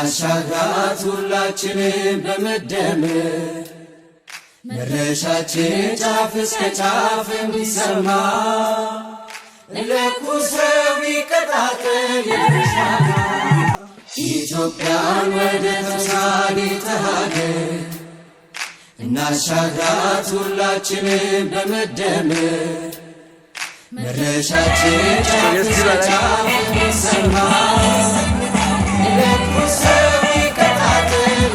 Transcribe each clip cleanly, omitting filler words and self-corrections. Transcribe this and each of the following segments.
እናሻግራት ሁላችንም በመደመር መድረሻችን ጫፍ እስከ ጫፍ እንዲሰማ ለኩሰው ይቀጣጠል የሻማ ኢትዮጵያን ወደ ተምሳሌተ ሀገር እናሻግራት ሁላችንም በመደመር መድረሻችን ጫፍ እስከ ጫፍ እንዲሰማ ለኩሰው ይቀጣጠል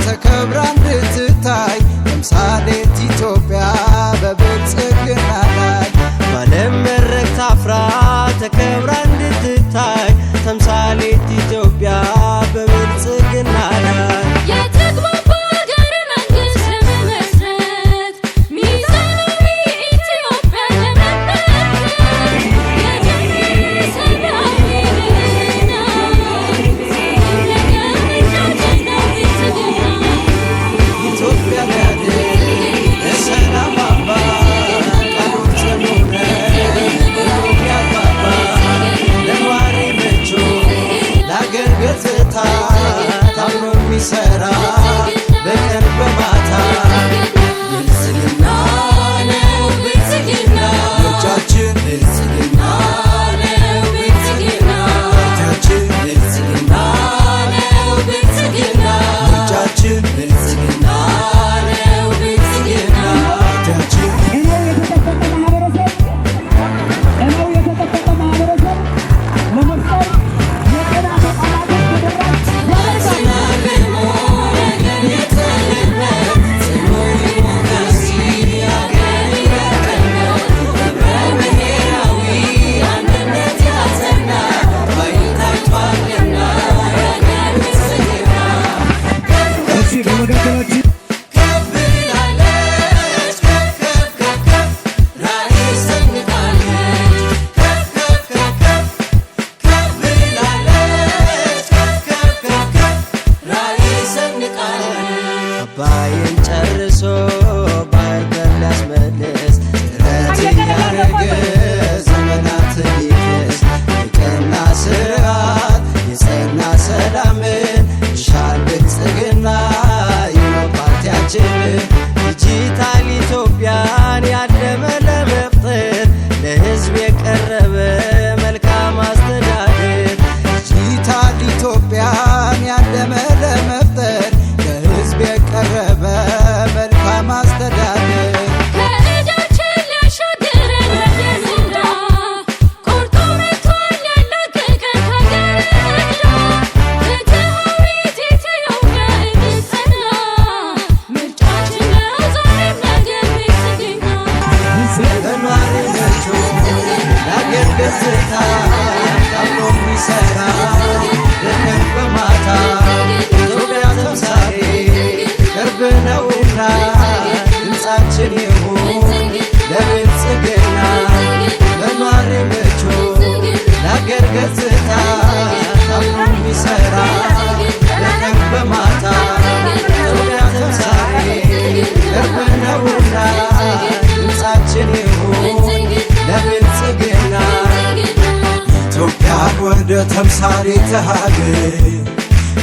ተከብራ እንድትታይ ተምሳሌት ኢትዮጵያ በብልጽግና ላይ ባለም መድረክ ታፍራ ተከብራ እንድትታይ ተምሳሌት ኢትዮጵያ በብልጽግና ላይ ሰራ በቀን በማታ ብልጽግና ነው ብልጽግና እጃችን ብልጽግና ነው ብልጽግና እጃችን ብልጽግና ነው ብልጽግና እጃችን ብልጽግና ነው ብልጽግና እጃችን አባይን ጨርሶ ባህር በር ሊያስመልስ ጥረት እያደረገ ዘመናትን ሊክስ ፍቅርና ስርዓት የጸና ሰላምን ይሻል ብልጽግና ይኸው ፓርቲያችን ዲጂታል ኢትዮጵያን ያለመ ለመፍጠር ለሕዝብ የቀረበ መልካም አስተዳደር ዲጂታል ኢትዮጵያን ያለመ ለመፍጠር የቀረበ መልካም አስተዳደር ከእጃችን ሊያሻግረን ወደ ዝንዳ ቆርጦ መጥቷል ያላቀቀን ከገረዳ ፍትሃዊት ኢትዮጵያ እንድትጸና ምርጫችን ነው ዛሬም ነገም ብልጽግና ለነዋሪዎቹ ለአገር ገጽታ ታምኖ የሚሰራ በቀን በማታ ኢትዮጵያ ተምሳሌ ቅርብ ነውና ድምፃችን ይሁን ለብልጽግና ለነዋሪ ምቹ ለአገር ገጽታ ታምኖ የሚሰራ በቀን በማታ ኢትዮጵያ ተምሳሌ ቅርብ ነውና ድምፃችን ይሁን ለብልጽግና ኢትዮጵያ ወደ ተምሳሌተ ሀገር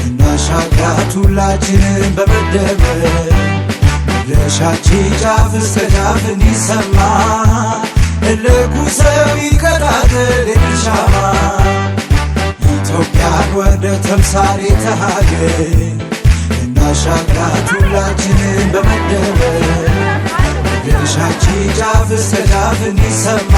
እናሻግራት ሁላችንም በመደመር መድረሻችን ጫፍ እስከ ጫፍ እንዲሰማ እልኩ ሰው ይቀጣጠል የሻማ ኢትዮጵያ ወደ ተምሳሌተ ሀገር እናሻግራት ሁላችንን በመደመር ድርሻችን ጫፍ እስከ ጫፍ እንዲሰማ